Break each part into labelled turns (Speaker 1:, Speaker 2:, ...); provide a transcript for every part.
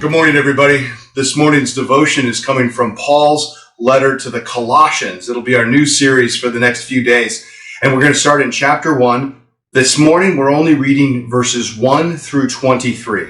Speaker 1: Good morning, everybody. This morning's devotion is coming from Paul's letter to the Colossians. It'll be our new series for the next few days. And we're going to start in chapter 1. This morning, we're only reading verses 1 through 23.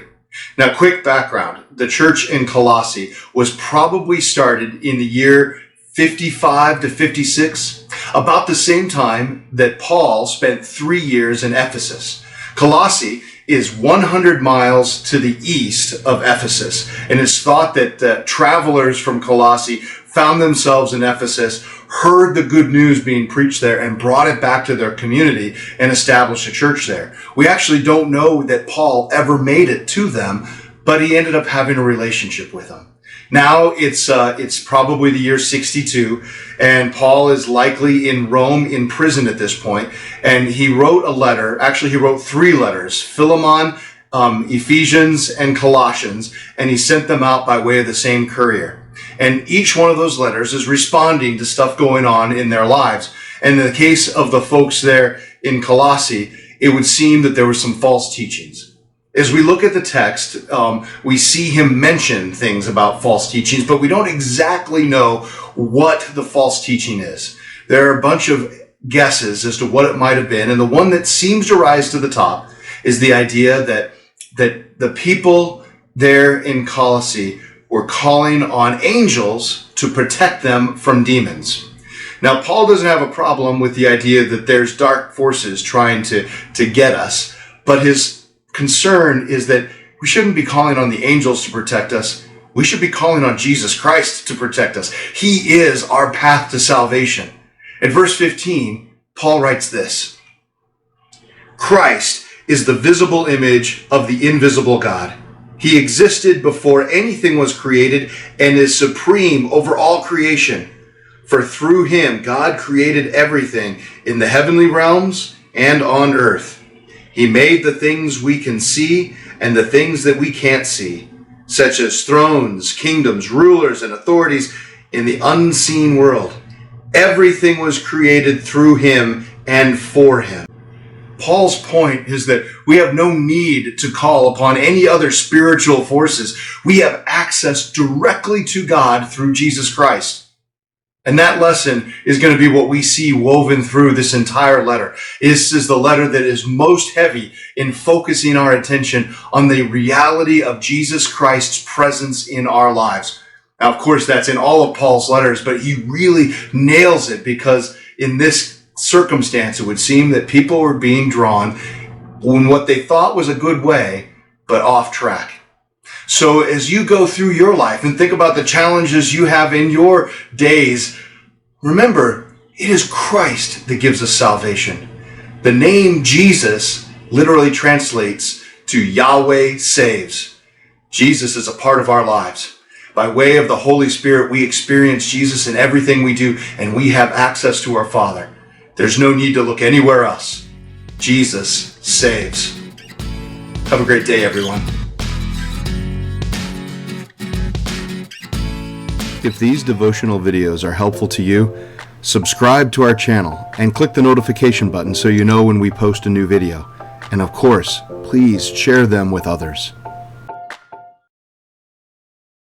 Speaker 1: Now, quick background. The church in Colossae was probably started in the year 55 to 56, about the same time that Paul spent 3 years in Ephesus. Colossae is 100 miles to the east of Ephesus, and it's thought that travelers from Colossae found themselves in Ephesus, heard the good news being preached there, and brought it back to their community and established a church there. We actually don't know that Paul ever made it to them, but he ended up having a relationship with them. Now it's probably the year 62, and Paul is likely in Rome in prison at this point, and he wrote a letter. Actually, he wrote 3 letters: Philemon, Ephesians, and Colossians, and he sent them out by way of the same courier. And each one of those letters is responding to stuff going on in their lives. And in the case of the folks there in Colossae, it would seem that there were some false teachings. As we look at the text, we see him mention things about false teachings, but we don't exactly know what the false teaching is. There are a bunch of guesses as to what it might have been, and the one that seems to rise to the top is the idea that the people there in Colossae were calling on angels to protect them from demons. Now, Paul doesn't have a problem with the idea that there's dark forces trying to get us, but his concern is that we shouldn't be calling on the angels to protect us. We should be calling on Jesus Christ to protect us. He is our path to salvation. In verse 15, Paul writes this: Christ is the visible image of the invisible God. He existed before anything was created and is supreme over all creation. For through him, God created everything in the heavenly realms and on earth. He made the things we can see and the things that we can't see, such as thrones, kingdoms, rulers, and authorities in the unseen world. Everything was created through him and for him. Paul's point is that we have no need to call upon any other spiritual forces. We have access directly to God through Jesus Christ. And that lesson is going to be what we see woven through this entire letter. This is the letter that is most heavy in focusing our attention on the reality of Jesus Christ's presence in our lives. Now, of course, that's in all of Paul's letters, but he really nails it because in this circumstance, it would seem that people were being drawn in what they thought was a good way, but off track. So as you go through your life and think about the challenges you have in your days, remember, it is Christ that gives us salvation. The name Jesus literally translates to Yahweh saves. Jesus is a part of our lives. By way of the Holy Spirit, we experience Jesus in everything we do, and we have access to our Father. There's no need to look anywhere else. Jesus saves. Have a great day, everyone. If these devotional videos are helpful to you, subscribe to our channel and click the notification button so you know when we post a new video. And of course, please share them with others.